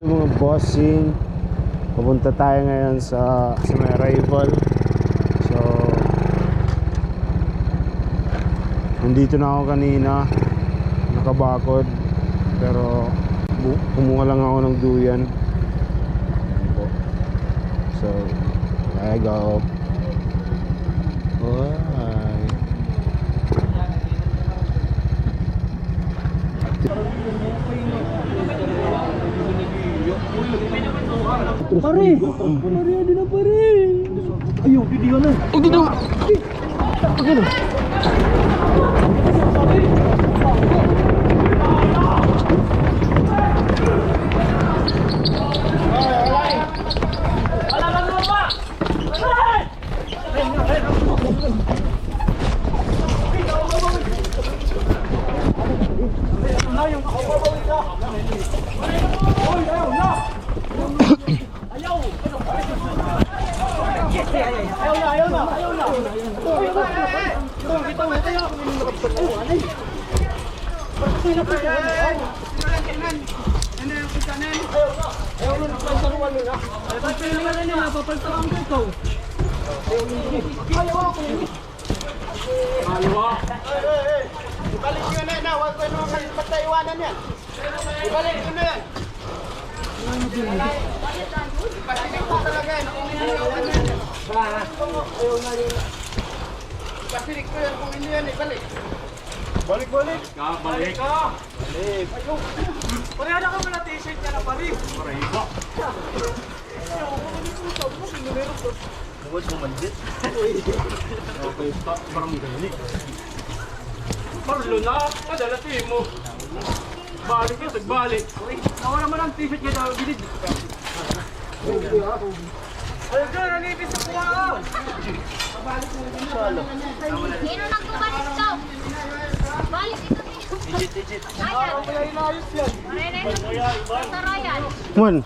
Mga bossing, pupunta tayo ngayon sa may arrival. So nandito na ako kanina, nakabakod, pero kumuha lang ako ng duyan. So I go. Bye. Pare! Pare, hindi na pare! Ayun, hindi ka na! Hindi na! Hindi na! Ibalik nyo na, huwag ko naman pataiwanan yan. Ibalik nyo na yan. Pasinig ko talaga yan. Pasinig ko yan kung hindi yan, ibalik. Balik. Balik. Balik. Parehara ka muna t-shirt ka na pari. Parehara. Huwag mo manjit. Okay pa, parang gani. Marlo na, kadala mo. Balik yun, nagbalik. Nawala mo ng t-shirt niya daw, bilid. Ayun ka, nanipis sa kuha ka. Balik mo din salo. Sino nang kumalik ka? Balik dito. Digit. Ayan. Kaya inayos yan. Sarayan. One.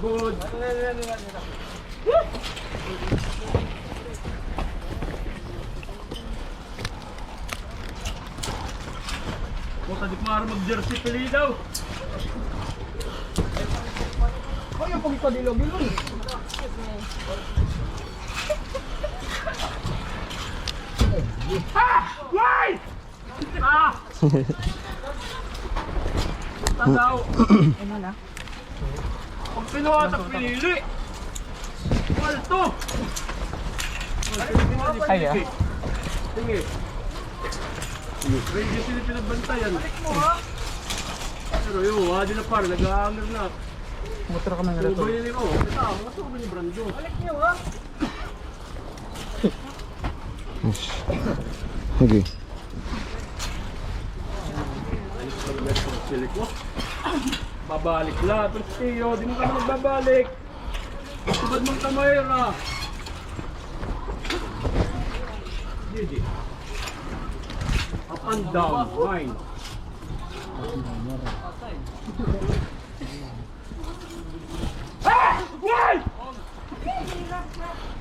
Good. Kung sa di kumara mag-jersey pili daw. Kaya yung pagkakadilog-ilog. Why? Tadaw. Ano na? Pag pinuha sa pinili. Walto. Ay ah. Tingi. Ready sila pinagbantayan. Pero yun, wadi na par, nag-a-hanger na. Motor ka ng Subo yun mo. Ito, masubo ni Brando. Balik niyo ha. Okay. Silik mo. Babalik lahat. Pero Tiyo, di mo ka na magbabalik. Subad mong kamayra. Gigi. Up and down. Fine. Ah! Why?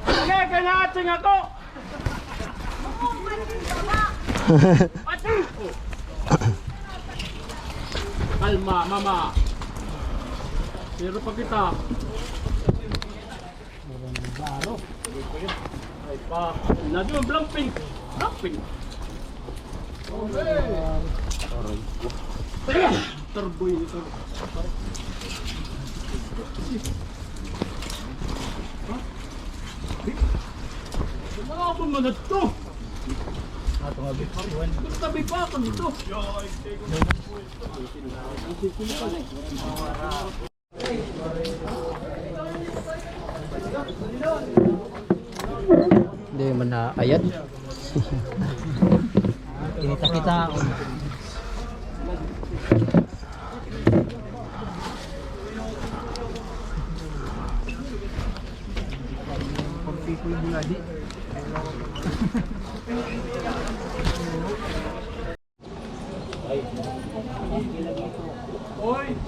Nagaganating ako! Ati! Kalma, mama. Pero pa kita. Ay pa. Nado, blamping. Blamping. Turboy nito. Mga ako manad to. Tabi pa ako nito. Hindi man na ayat. Kita-kita.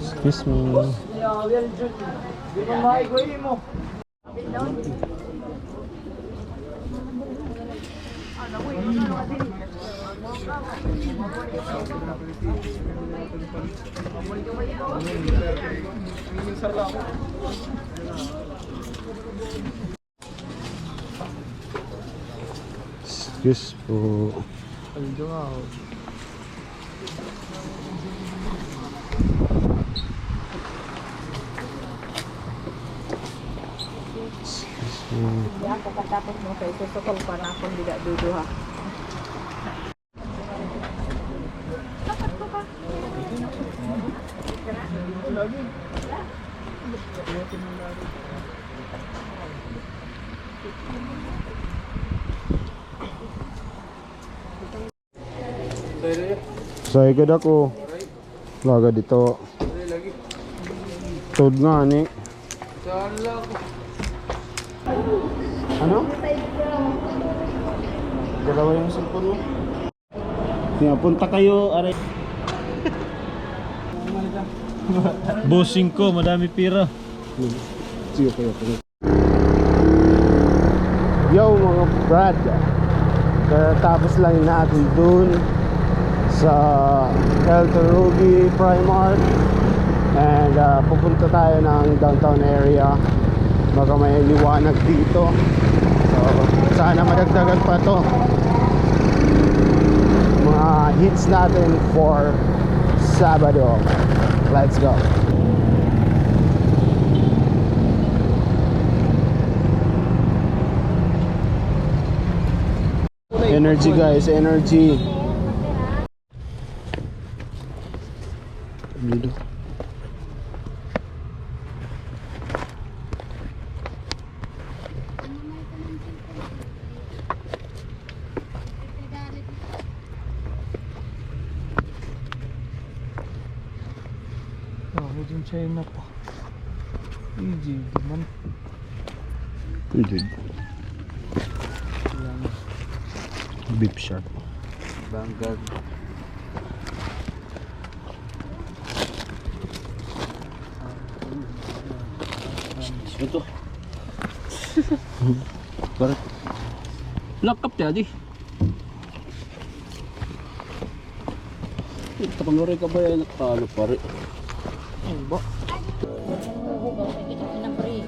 Excuse me. Excuse po. Ya, pagkatapos mo kay susukol pa na akong biga duduha. So, igad ako. Laga dito. Tod nga ni. Ano? Dalawa yung cellphone mo. Kaya punta kayo, aray. Bossing ko, madami pira. Sige kayo. Yo mga brad. Tapos lang natin dun sa El Tarugi Primark. And pupunta tayo ng downtown area. Baka may liwanag dito. So sana madagdagan pa to mga hits natin for Sabado. Let's go. Energy guys, energy. Dito. Oh, medyo China pa. Easy, man. Pwede. Beef shark. Banggag. Ito. Bakit? Lakap niya, di. Ito, panguray ka ba yan? Nakatalo pare. Ano ba? Hugaw, kita ko na pre.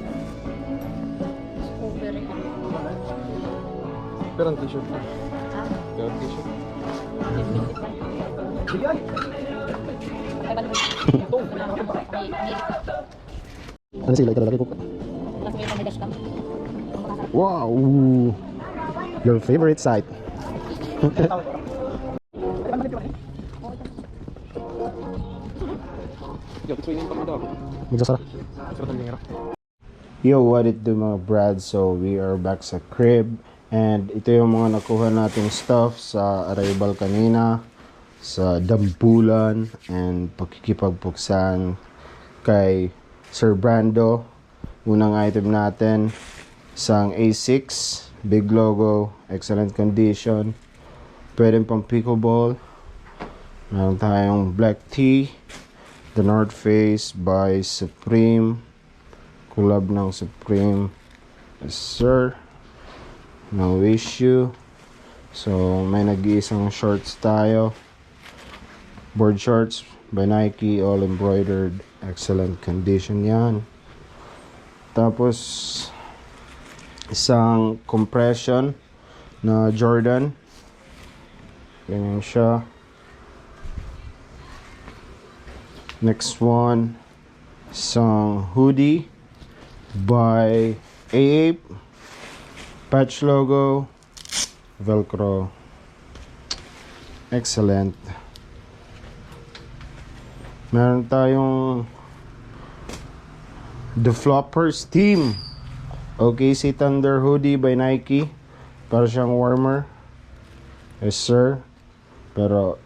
Over ka. Pero ang t-shirt na. Ha? Pero ang t-shirt. Ano sila ito lalaki ko? Wow! Your favorite site. Magsasara. Yo, what it do mga brad? So we are back sa crib. And ito yung mga nakuha nating stuff sa arrival kanina, sa Dambulan, and pagkikipagpuksan kay Sir Brando. Unang item natin, isang A6, big logo, excellent condition. Pwede pang pickleball. Meron tayong black tee, The North Face by Supreme, collab ng Supreme. Yes sir, no issue. So may nag-iisang shorts tayo, board shorts by Nike, all embroidered, excellent condition yan. Tapos isang compression na Jordan, ganyan siya. Next one, isang hoodie by A8, patch logo, velcro, excellent. Meron tayong The Floppers Team OKC Thunder hoodie by Nike, para siyang warmer. Yes sir. Pero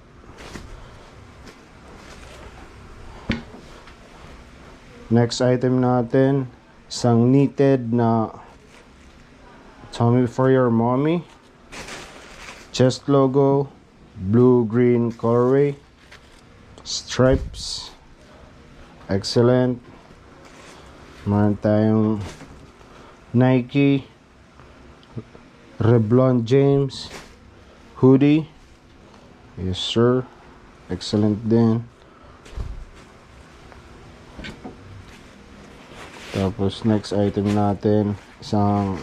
next item natin, isang knitted na Tommy for your mommy, chest logo, blue green colorway, Stripes. Excellent. Meron tayong Nike Revlon James hoodie. Yes sir. Excellent din. Tapos next item natin, isang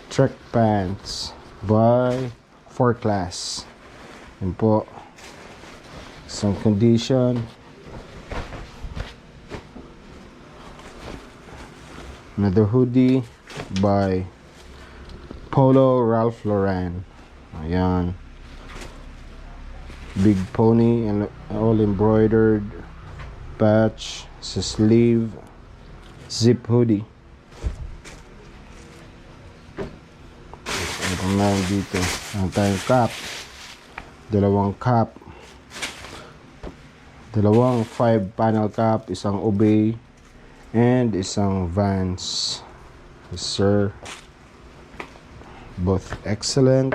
track pants by 4Class. Yun po. Isang condition. Another hoodie by Polo Ralph Lauren. Ayan. Big pony and all embroidered patch sa sleeve. Zip hoodie. Ito na dito. Ang tayong cap. Dalawang cap. Dalawang 5-panel cap. Isang Obey. And isang Vans. Yes, sir. Both excellent.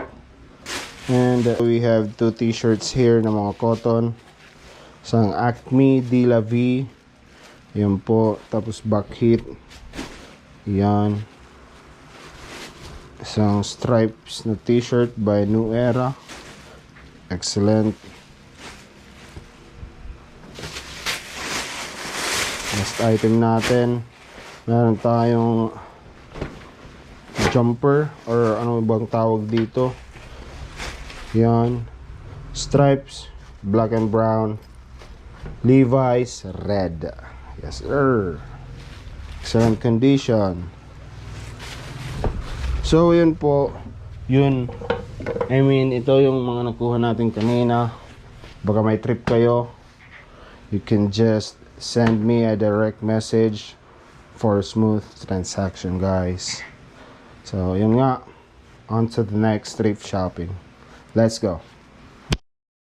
And we have 2 t-shirts here na mga cotton. Isang Acme De La Vie. Yan po. Tapos back hit. Yan. Isang stripes na t-shirt by New Era. Excellent. Next item natin. Meron tayong jumper or ano bang tawag dito. Yan. Stripes. Black and brown. Levi's red. Yes sir. Excellent condition. So yun po. Yun. I mean ito yung mga nakuha natin kanina. Baka may trip kayo. You can just send me a direct message for a smooth transaction guys. So yun nga. On to the next thrift shopping. Let's go.